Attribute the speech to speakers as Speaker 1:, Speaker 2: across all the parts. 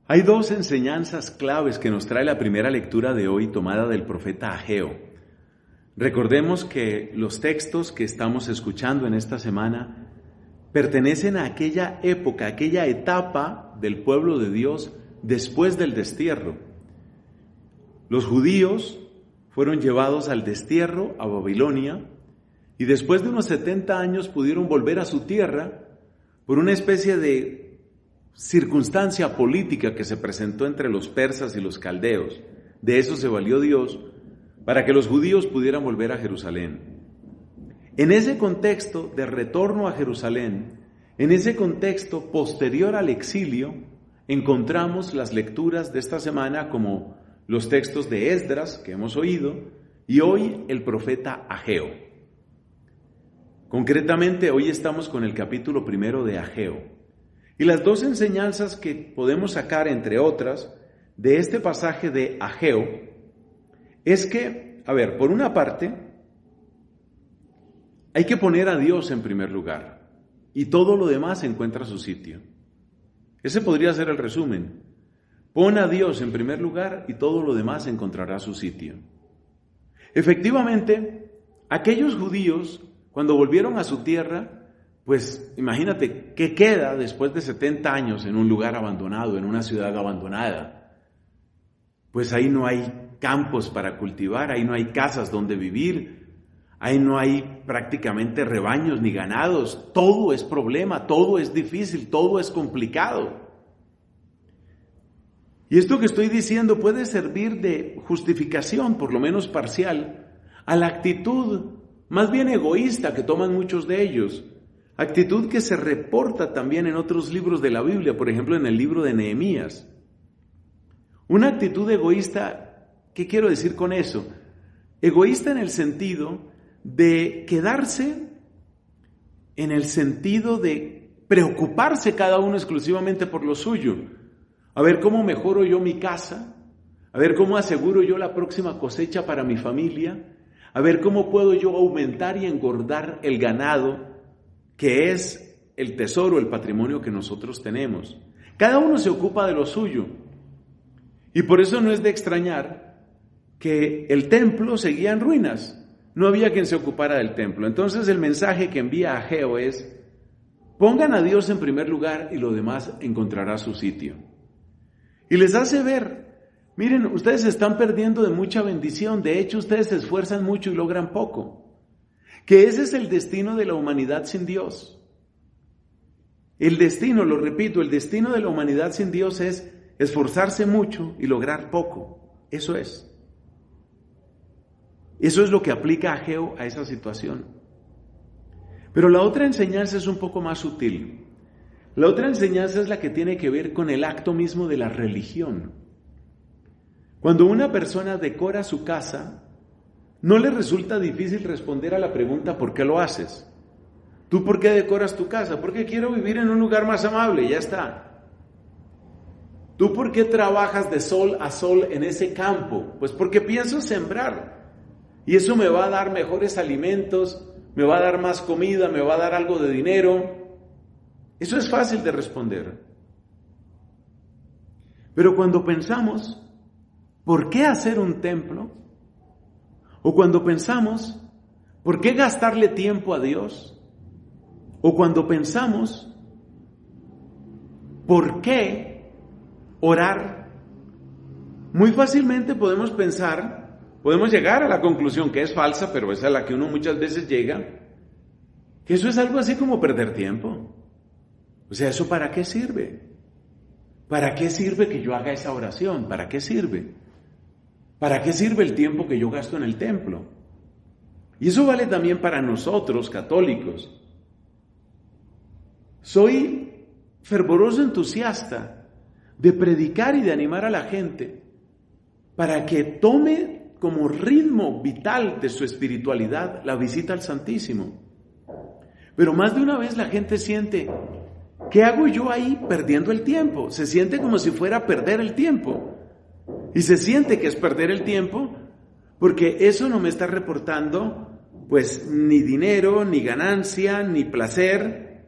Speaker 1: Hay dos enseñanzas claves que nos trae la primera lectura de hoy tomada del profeta Ageo. Recordemos que los textos que estamos escuchando en esta semana pertenecen a aquella época, aquella etapa del pueblo de Dios después del destierro. Los judíos fueron llevados al destierro a Babilonia y después de unos 70 años pudieron volver a su tierra por una especie de circunstancia política que se presentó entre los persas y los caldeos. De eso se valió Dios para que los judíos pudieran volver a Jerusalén. En ese contexto de retorno a Jerusalén, en ese contexto posterior al exilio, encontramos las lecturas de esta semana como los textos de Esdras que hemos oído y hoy el profeta Ageo. Concretamente hoy estamos con el capítulo 1 de Ageo. Y las dos enseñanzas que podemos sacar, entre otras, de este pasaje de Ageo, es que, por una parte, hay que poner a Dios en primer lugar, y todo lo demás encuentra su sitio. Ese podría ser el resumen. Pon a Dios en primer lugar y todo lo demás encontrará su sitio. Efectivamente, aquellos judíos, cuando volvieron a su tierra, pues imagínate, ¿qué queda después de 70 años en un lugar abandonado, en una ciudad abandonada? Pues ahí no hay campos para cultivar, ahí no hay casas donde vivir, ahí no hay prácticamente rebaños ni ganados, todo es problema, todo es difícil, todo es complicado. Y esto que estoy diciendo puede servir de justificación, por lo menos parcial, a la actitud más bien egoísta que toman muchos de ellos. Actitud que se reporta también en otros libros de la Biblia, por ejemplo en el libro de Nehemías. Una actitud egoísta, ¿qué quiero decir con eso? Egoísta en el sentido de quedarse, en el sentido de preocuparse cada uno exclusivamente por lo suyo. A ver cómo mejoro yo mi casa, a ver cómo aseguro yo la próxima cosecha para mi familia, a ver cómo puedo yo aumentar y engordar el ganado, que es el tesoro, el patrimonio que nosotros tenemos. Cada uno se ocupa de lo suyo. Y por eso no es de extrañar que el templo seguía en ruinas. No había quien se ocupara del templo. Entonces el mensaje que envía Ageo es: pongan a Dios en primer lugar y lo demás encontrará su sitio. Y les hace ver, miren, ustedes se están perdiendo de mucha bendición. De hecho, ustedes se esfuerzan mucho y logran poco. Que ese es el destino de la humanidad sin Dios. El destino, lo repito, el destino de la humanidad sin Dios es esforzarse mucho y lograr poco. Eso es. Eso es lo que aplica Ageo a esa situación. Pero la otra enseñanza es un poco más sutil. La otra enseñanza es la que tiene que ver con el acto mismo de la religión. Cuando una persona decora su casa, no le resulta difícil responder a la pregunta ¿por qué lo haces? ¿Tú por qué decoras tu casa? Porque quiero vivir en un lugar más amable, ya está. ¿Tú por qué trabajas de sol a sol en ese campo? Pues porque pienso sembrar y eso me va a dar mejores alimentos, me va a dar más comida, me va a dar algo de dinero. Eso es fácil de responder. Pero cuando pensamos, ¿por qué hacer un templo? O cuando pensamos, ¿por qué gastarle tiempo a Dios? O cuando pensamos, ¿por qué orar? Muy fácilmente podemos llegar a la conclusión que es falsa, pero es a la que uno muchas veces llega, que eso es algo así como perder tiempo. O sea, ¿eso para qué sirve? ¿Para qué sirve que yo haga esa oración? ¿Para qué sirve? ¿Para qué sirve el tiempo que yo gasto en el templo? Y eso vale también para nosotros, católicos. Soy fervoroso entusiasta de predicar y de animar a la gente para que tome como ritmo vital de su espiritualidad la visita al Santísimo. Pero más de una vez la gente siente, ¿qué hago yo ahí perdiendo el tiempo? Se siente como si fuera a perder el tiempo. Y se siente que es perder el tiempo porque eso no me está reportando pues ni dinero, ni ganancia, ni placer.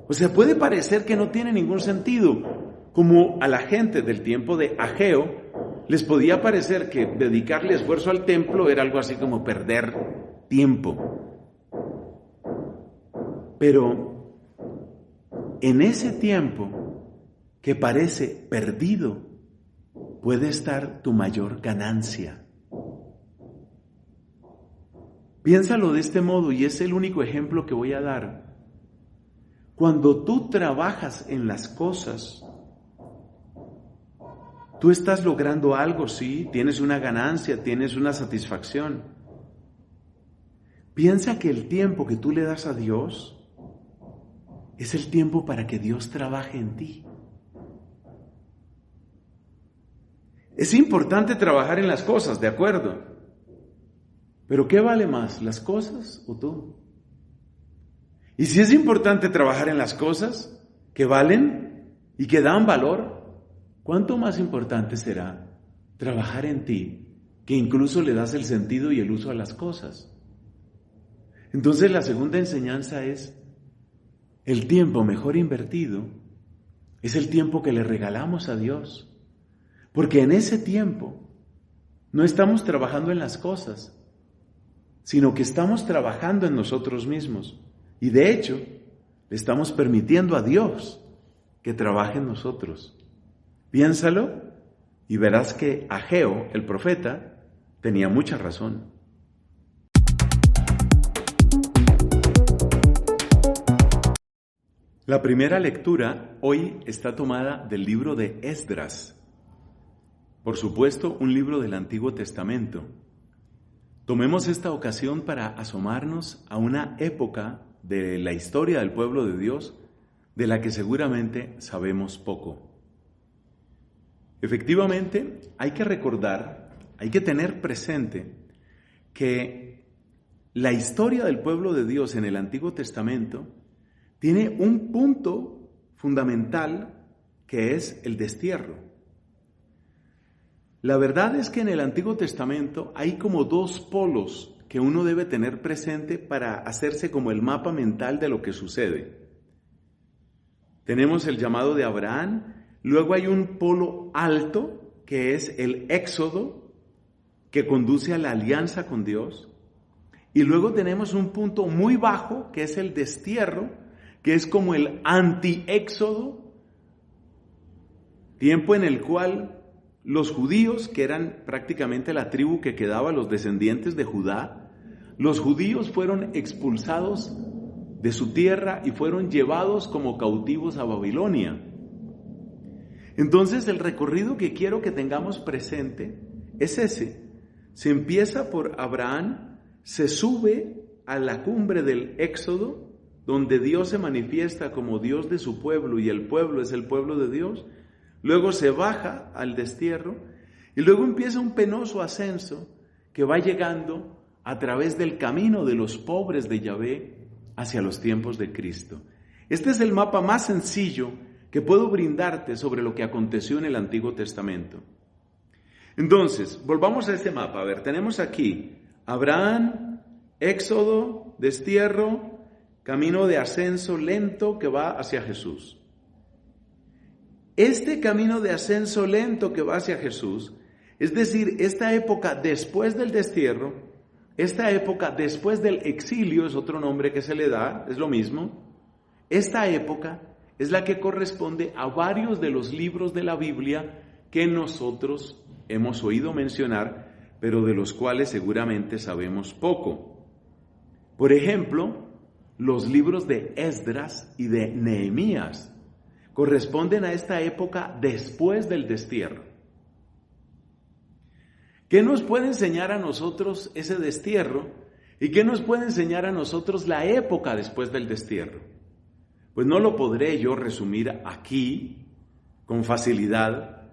Speaker 1: O sea, puede parecer que no tiene ningún sentido. como a la gente del tiempo de Ageo les podía parecer que dedicarle esfuerzo al templo era algo así como perder tiempo. Pero en ese tiempo que parece perdido, puede estar tu mayor ganancia. Piénsalo de este modo, y es el único ejemplo que voy a dar. Cuando tú trabajas en las cosas, tú estás logrando algo, sí, tienes una ganancia, tienes una satisfacción. Piensa que el tiempo que tú le das a Dios es el tiempo para que Dios trabaje en ti. Es importante trabajar en las cosas, de acuerdo. Pero ¿qué vale más, las cosas o tú? Y si es importante trabajar en las cosas que valen y que dan valor, ¿cuánto más importante será trabajar en ti, que incluso le das el sentido y el uso a las cosas? Entonces la segunda enseñanza es, el tiempo mejor invertido es el tiempo que le regalamos a Dios. Porque en ese tiempo no estamos trabajando en las cosas, sino que estamos trabajando en nosotros mismos. Y de hecho, le estamos permitiendo a Dios que trabaje en nosotros. Piénsalo y verás que Ageo, el profeta, tenía mucha razón. La primera lectura hoy está tomada del libro de Esdras. Por supuesto, un libro del Antiguo Testamento. Tomemos esta ocasión para asomarnos a una época de la historia del pueblo de Dios de la que seguramente sabemos poco. Efectivamente, hay que recordar, hay que tener presente que la historia del pueblo de Dios en el Antiguo Testamento tiene un punto fundamental que es el destierro. La verdad es que en el Antiguo Testamento hay como dos polos que uno debe tener presente para hacerse como el mapa mental de lo que sucede. Tenemos el llamado de Abraham, luego hay un polo alto que es el éxodo que conduce a la alianza con Dios, y luego tenemos un punto muy bajo que es el destierro, que es como el anti-éxodo, tiempo en el cual los judíos, que eran prácticamente la tribu que quedaba, los descendientes de Judá, los judíos fueron expulsados de su tierra y fueron llevados como cautivos a Babilonia. Entonces el recorrido que quiero que tengamos presente es ese. Se empieza por Abraham, se sube a la cumbre del Éxodo, donde Dios se manifiesta como Dios de su pueblo y el pueblo es el pueblo de Dios. Luego se baja al destierro y luego empieza un penoso ascenso que va llegando a través del camino de los pobres de Yahvé hacia los tiempos de Cristo. Este es el mapa más sencillo que puedo brindarte sobre lo que aconteció en el Antiguo Testamento. Entonces, volvamos a este mapa. A ver, tenemos aquí Abraham, Éxodo, destierro, camino de ascenso lento que va hacia Jesús. Este camino de ascenso lento que va hacia Jesús, es decir, esta época después del destierro, esta época después del exilio, es otro nombre que se le da, es lo mismo. Esta época es la que corresponde a varios de los libros de la Biblia que nosotros hemos oído mencionar, pero de los cuales seguramente sabemos poco. Por ejemplo, los libros de Esdras y de Nehemías corresponden a esta época después del destierro. ¿Qué nos puede enseñar a nosotros ese destierro? ¿Y qué nos puede enseñar a nosotros la época después del destierro? Pues no lo podré yo resumir aquí con facilidad,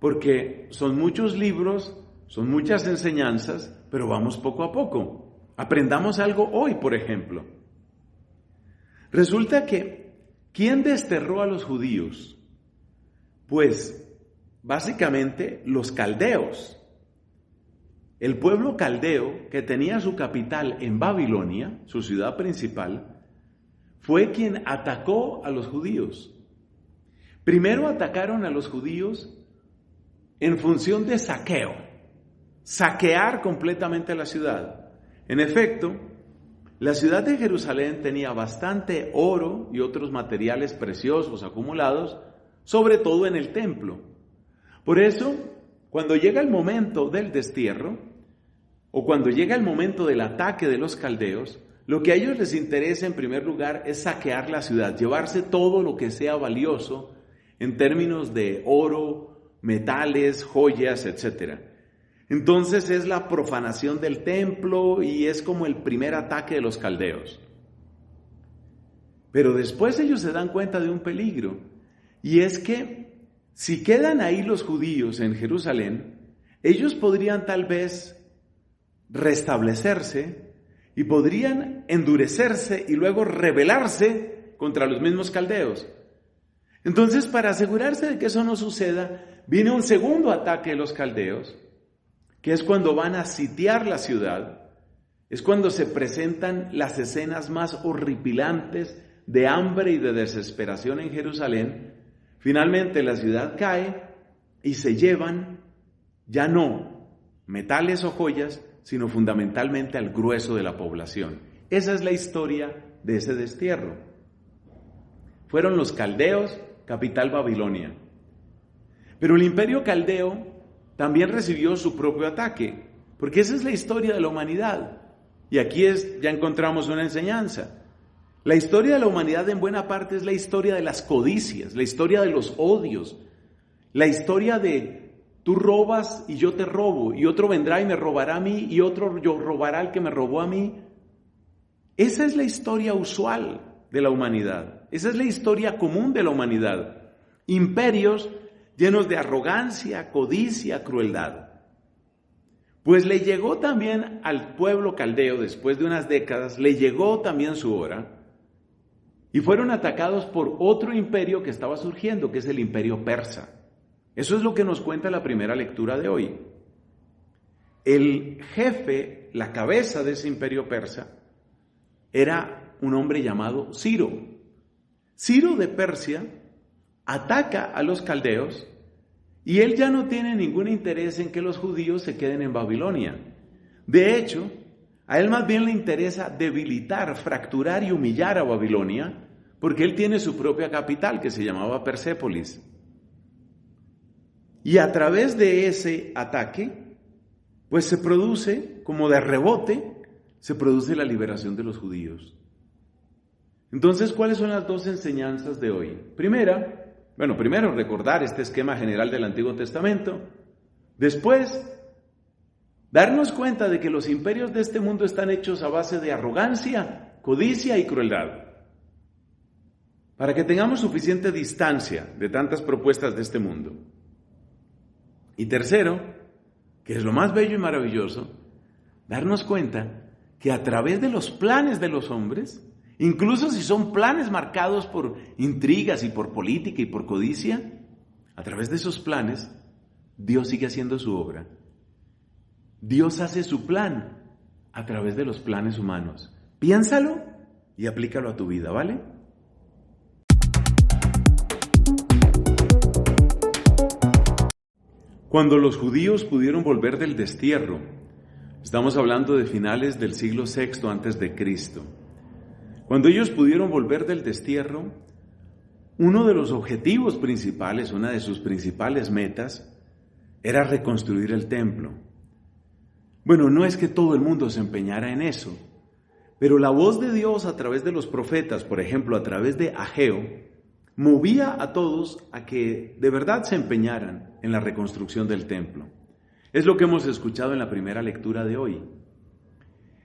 Speaker 1: porque son muchos libros, son muchas enseñanzas, pero vamos poco a poco. Aprendamos algo hoy, por ejemplo. Resulta que ¿quién desterró a los judíos? Pues, básicamente, los caldeos. El pueblo caldeo, que tenía su capital en Babilonia, su ciudad principal, fue quien atacó a los judíos. Primero atacaron a los judíos en función de saquear completamente la ciudad. En efecto, la ciudad de Jerusalén tenía bastante oro y otros materiales preciosos acumulados, sobre todo en el templo. Por eso, cuando llega el momento del destierro, o cuando llega el momento del ataque de los caldeos, lo que a ellos les interesa en primer lugar es saquear la ciudad, llevarse todo lo que sea valioso en términos de oro, metales, joyas, etc. Entonces es la profanación del templo y es como el primer ataque de los caldeos. Pero después ellos se dan cuenta de un peligro, y es que si quedan ahí los judíos en Jerusalén, ellos podrían tal vez restablecerse y podrían endurecerse y luego rebelarse contra los mismos caldeos. Entonces, para asegurarse de que eso no suceda, viene un segundo ataque de los caldeos, que es cuando van a sitiar la ciudad, es cuando se presentan las escenas más horripilantes de hambre y de desesperación en Jerusalén. Finalmente la ciudad cae y se llevan ya no metales o joyas, sino fundamentalmente al grueso de la población. Esa es la historia de ese destierro. Fueron los caldeos, capital Babilonia. Pero el imperio caldeo también recibió su propio ataque, porque esa es la historia de la humanidad. Y aquí ya encontramos una enseñanza. La historia de la humanidad en buena parte es la historia de las codicias, la historia de los odios, la historia de tú robas y yo te robo, y otro vendrá y me robará a mí, y otro yo robará al que me robó a mí. Esa es la historia usual de la humanidad, esa es la historia común de la humanidad. Imperios llenos de arrogancia, codicia, crueldad. Pues le llegó también al pueblo caldeo, después de unas décadas, le llegó también su hora, y fueron atacados por otro imperio que estaba surgiendo, que es el imperio persa. Eso es lo que nos cuenta la primera lectura de hoy. El jefe, la cabeza de ese imperio persa, era un hombre llamado Ciro. Ciro de Persia ataca a los caldeos y él ya no tiene ningún interés en que los judíos se queden en Babilonia. De hecho, a él más bien le interesa debilitar, fracturar y humillar a Babilonia, porque él tiene su propia capital que se llamaba Persépolis. Y a través de ese ataque, pues se produce, como de rebote, se produce la liberación de los judíos. Entonces, ¿cuáles son las dos enseñanzas de hoy? Primero recordar este esquema general del Antiguo Testamento. Después, darnos cuenta de que los imperios de este mundo están hechos a base de arrogancia, codicia y crueldad. Para que tengamos suficiente distancia de tantas propuestas de este mundo. Y tercero, que es lo más bello y maravilloso, darnos cuenta que a través de los planes de los hombres, incluso si son planes marcados por intrigas y por política y por codicia, a través de esos planes, Dios sigue haciendo su obra. Dios hace su plan a través de los planes humanos. Piénsalo y aplícalo a tu vida, ¿vale? Cuando los judíos pudieron volver del destierro, estamos hablando de finales del siglo VI antes de Cristo. Cuando ellos pudieron volver del destierro, uno de los objetivos principales, una de sus principales metas, era reconstruir el templo. Bueno, no es que todo el mundo se empeñara en eso, pero la voz de Dios a través de los profetas, por ejemplo, a través de Ageo, movía a todos a que de verdad se empeñaran en la reconstrucción del templo. Es lo que hemos escuchado en la primera lectura de hoy.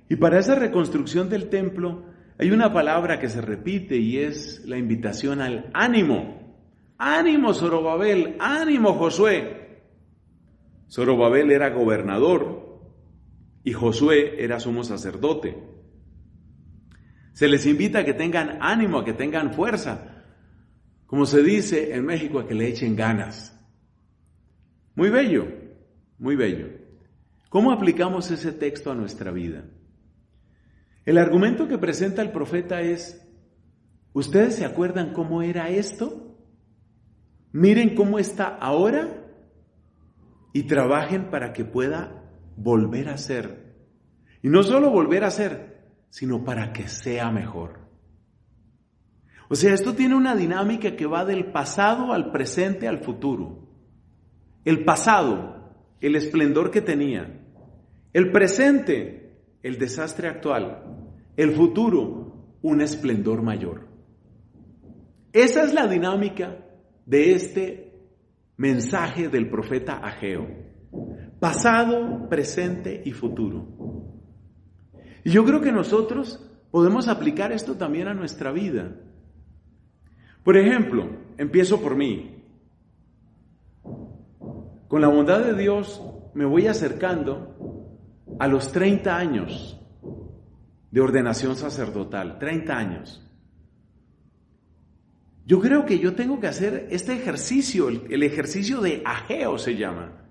Speaker 1: Y para esa reconstrucción del templo hay una palabra que se repite y es la invitación al ánimo. ¡Ánimo, Zorobabel! ¡Ánimo, Josué! Zorobabel era gobernador y Josué era sumo sacerdote. Se les invita a que tengan ánimo, a que tengan fuerza. Como se dice en México, a que le echen ganas. Muy bello, muy bello. ¿Cómo aplicamos ese texto a nuestra vida? El argumento que presenta el profeta es, ¿ustedes se acuerdan cómo era esto? miren cómo está ahora y trabajen para que pueda volver a ser. Y no solo volver a ser, sino para que sea mejor. O sea, esto tiene una dinámica que va del pasado al presente al futuro. El pasado, el esplendor que tenía. El presente, el desastre actual. El futuro, un esplendor mayor. Esa es la dinámica de este mensaje del profeta Ageo. Pasado, presente y futuro. Y yo creo que nosotros podemos aplicar esto también a nuestra vida. Por ejemplo, empiezo por mí. Con la bondad de Dios me voy acercando a los 30 años de ordenación sacerdotal, 30 años. Yo creo que yo tengo que hacer este ejercicio, el ejercicio de Ageo se llama.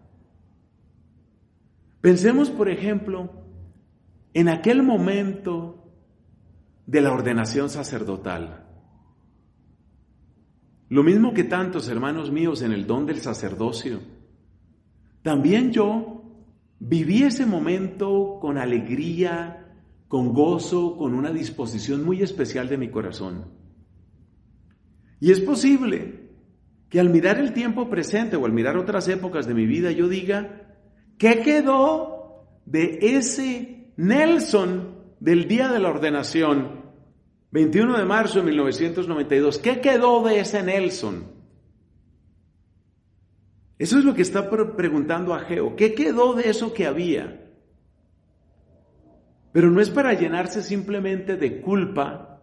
Speaker 1: Pensemos, por ejemplo, en aquel momento de la ordenación sacerdotal. Lo mismo que tantos hermanos míos en el don del sacerdocio, también yo viví ese momento con alegría, con gozo, con una disposición muy especial de mi corazón. Y es posible que al mirar el tiempo presente o al mirar otras épocas de mi vida yo diga, ¿qué quedó de ese Nelson del día de la ordenación? 21 de marzo de 1992. ¿Qué quedó de ese Nelson? Eso es lo que está preguntando Ageo. ¿Qué quedó de eso que había? Pero no es para llenarse simplemente de culpa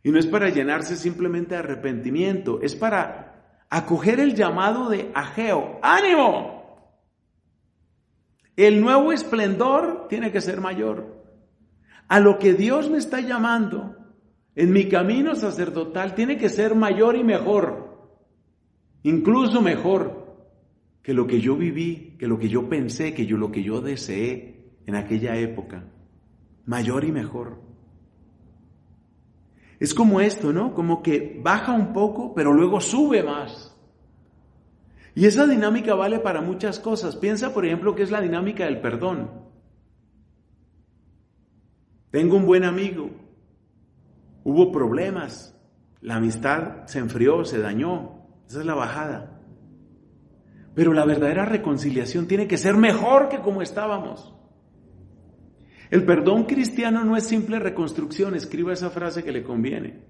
Speaker 1: y no es para llenarse simplemente de arrepentimiento. Es para acoger el llamado de Ageo. ¡Ánimo! El nuevo esplendor tiene que ser mayor. A lo que Dios me está llamando en mi camino sacerdotal tiene que ser mayor y mejor, incluso mejor que lo que yo viví, que lo que yo pensé, lo que yo deseé en aquella época. Mayor y mejor. Es como esto, ¿no? Como que baja un poco, pero luego sube más. Y esa dinámica vale para muchas cosas. Piensa, por ejemplo, que es la dinámica del perdón. Tengo un buen amigo. Hubo problemas, la amistad se enfrió, se dañó, esa es la bajada. Pero la verdadera reconciliación tiene que ser mejor que como estábamos. El perdón cristiano no es simple reconstrucción, escriba esa frase que le conviene.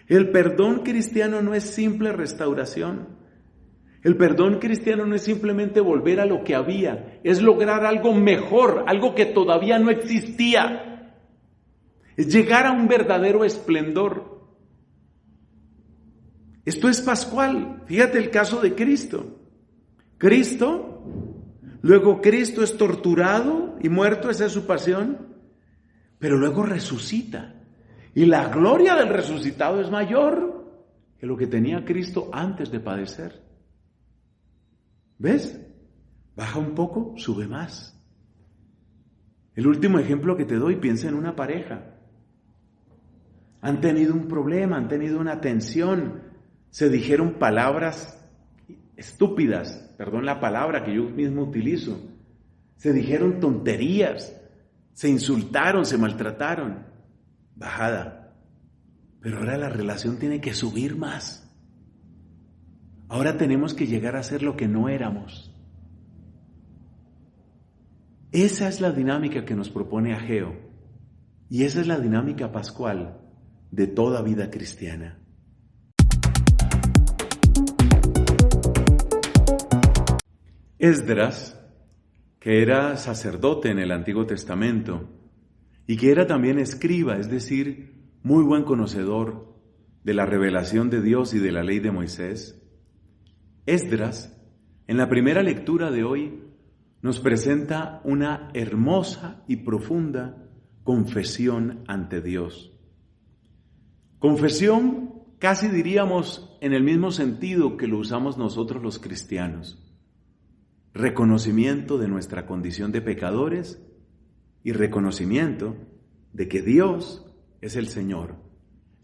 Speaker 1: El perdón cristiano no es simple restauración. El perdón cristiano no es simplemente volver a lo que había, es lograr algo mejor, algo que todavía no existía. Es llegar a un verdadero esplendor. Esto es pascual. Fíjate el caso de Cristo. Luego Cristo es torturado y muerto, esa es su pasión, pero luego resucita. Y la gloria del resucitado es mayor que lo que tenía Cristo antes de padecer. ¿Ves? Baja un poco, sube más. El último ejemplo que te doy, piensa en una pareja. Han tenido un problema, han tenido una tensión, se dijeron palabras estúpidas, perdón la palabra que yo mismo utilizo, se dijeron tonterías, se insultaron, se maltrataron, bajada. Pero ahora la relación tiene que subir más. Ahora tenemos que llegar a ser lo que no éramos. Esa es la dinámica que nos propone Ageo y esa es la dinámica pascual de toda vida cristiana. Esdras, que era sacerdote en el Antiguo Testamento y que era también escriba, es decir, muy buen conocedor de la revelación de Dios y de la ley de Moisés, Esdras, en la primera lectura de hoy, nos presenta una hermosa y profunda confesión ante Dios. Confesión, casi diríamos en el mismo sentido que lo usamos nosotros los cristianos. Reconocimiento de nuestra condición de pecadores y reconocimiento de que Dios es el Señor,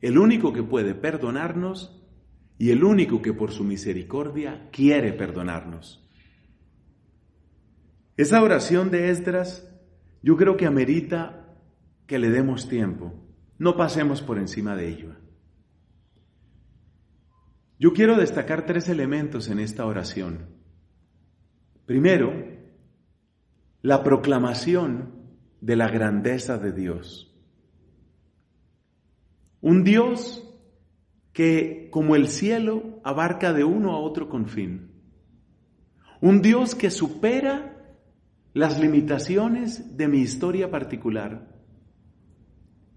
Speaker 1: el único que puede perdonarnos y el único que por su misericordia quiere perdonarnos. Esa oración de Esdras yo creo que amerita que le demos tiempo, no pasemos por encima de ello. Yo quiero destacar 3 elementos en esta oración. Primero, la proclamación de la grandeza de Dios. Un Dios que, como el cielo, abarca de uno a otro confín. Un Dios que supera las limitaciones de mi historia particular.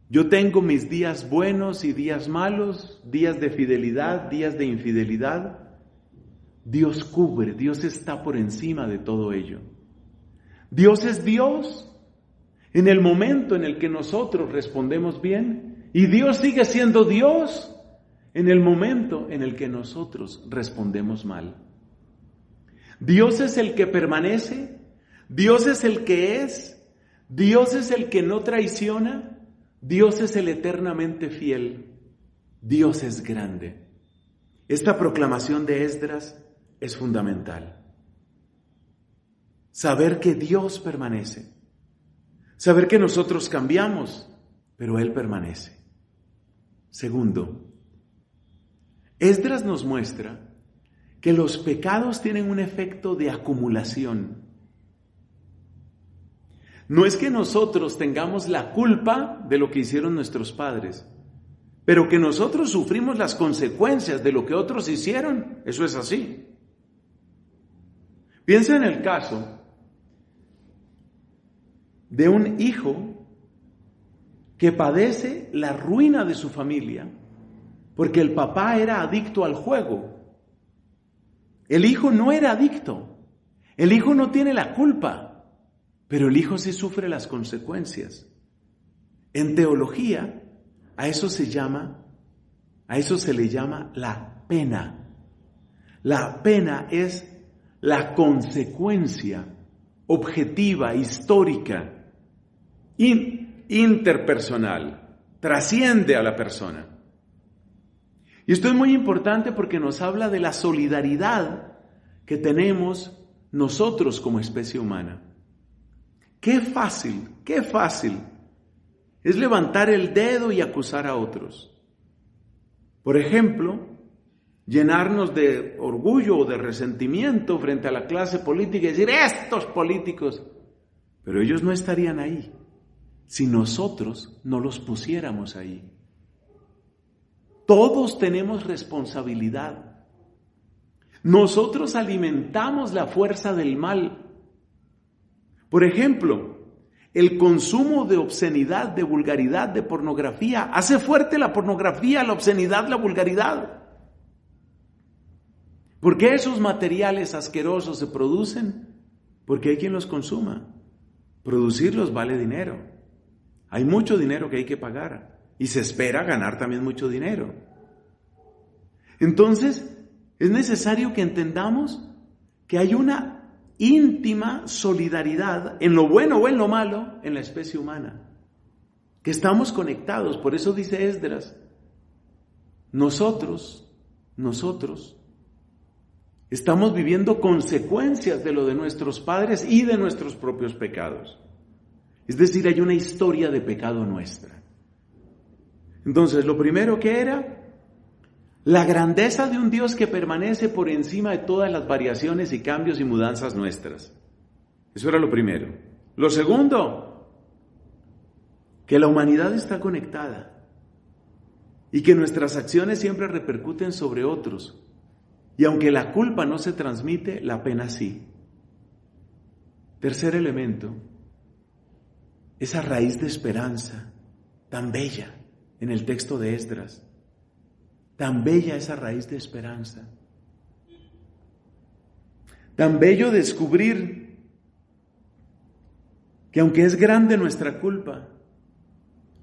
Speaker 1: Yo tengo mis días buenos y días malos, días de fidelidad, días de infidelidad. Dios cubre, Dios está por encima de todo ello. Dios es Dios en el momento en el que nosotros respondemos bien, y Dios sigue siendo Dios en el momento en el que nosotros respondemos mal. Dios es el que permanece, Dios es el que es, Dios es el que no traiciona, Dios es el eternamente fiel, Dios es grande. Esta proclamación de Esdras es fundamental. Saber que Dios permanece, saber que nosotros cambiamos, pero Él permanece. Segundo, Esdras nos muestra que los pecados tienen un efecto de acumulación. No es que nosotros tengamos la culpa de lo que hicieron nuestros padres, pero que nosotros sufrimos las consecuencias de lo que otros hicieron, eso es así. Piensa en el caso de un hijo que padece la ruina de su familia porque el papá era adicto al juego. El hijo no era adicto, el hijo no tiene la culpa, pero el hijo sí sufre las consecuencias. En teología, a eso se le llama la pena. La pena es la consecuencia objetiva, histórica, interpersonal, trasciende a la persona. Y esto es muy importante porque nos habla de la solidaridad que tenemos nosotros como especie humana. Qué fácil es levantar el dedo y acusar a otros. Por ejemplo, llenarnos de orgullo o de resentimiento frente a la clase política y decir, estos políticos, pero ellos no estarían ahí si nosotros no los pusiéramos ahí. Todos tenemos responsabilidad. Nosotros alimentamos la fuerza del mal. Por ejemplo, el consumo de obscenidad, de vulgaridad, de pornografía, hace fuerte la pornografía, la obscenidad, la vulgaridad. ¿Por qué esos materiales asquerosos se producen? Porque hay quien los consuma. Producirlos vale dinero. Hay mucho dinero que hay que pagar y se espera ganar también mucho dinero. Entonces, es necesario que entendamos que hay una íntima solidaridad en lo bueno o en lo malo en la especie humana, que estamos conectados. Por eso dice Esdras, nosotros estamos viviendo consecuencias de lo de nuestros padres y de nuestros propios pecados. Es decir, hay una historia de pecado nuestra. Entonces, lo primero que era la grandeza de un Dios que permanece por encima de todas las variaciones y cambios y mudanzas nuestras. Eso era lo primero. Lo segundo, que la humanidad está conectada y que nuestras acciones siempre repercuten sobre otros. Y aunque la culpa no se transmite, la pena sí. Tercer elemento, esa raíz de esperanza tan bella en el texto de Esdras. Tan bella esa raíz de esperanza. Tan bello descubrir que aunque es grande nuestra culpa,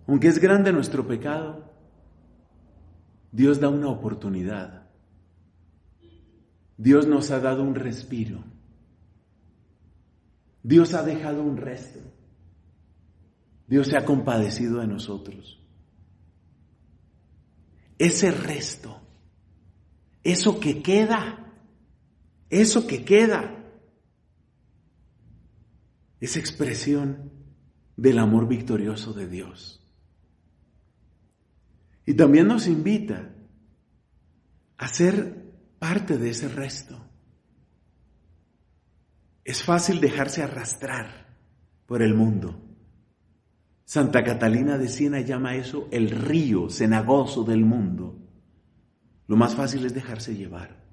Speaker 1: aunque es grande nuestro pecado, Dios da una oportunidad. Dios nos ha dado un respiro. Dios ha dejado un resto. Dios se ha compadecido de nosotros. Ese resto, eso que queda, es expresión del amor victorioso de Dios. Y también nos invita a ser parte de ese resto. Es fácil dejarse arrastrar por el mundo. Santa Catalina de Siena llama eso el río cenagoso del mundo. Lo más fácil es dejarse llevar.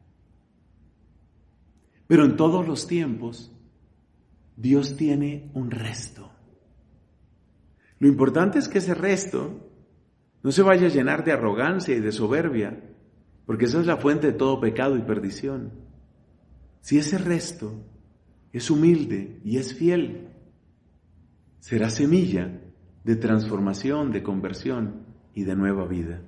Speaker 1: Pero en todos los tiempos, Dios tiene un resto. Lo importante es que ese resto no se vaya a llenar de arrogancia y de soberbia, porque esa es la fuente de todo pecado y perdición. Si ese resto es humilde y es fiel, será semilla de transformación, de conversión y de nueva vida.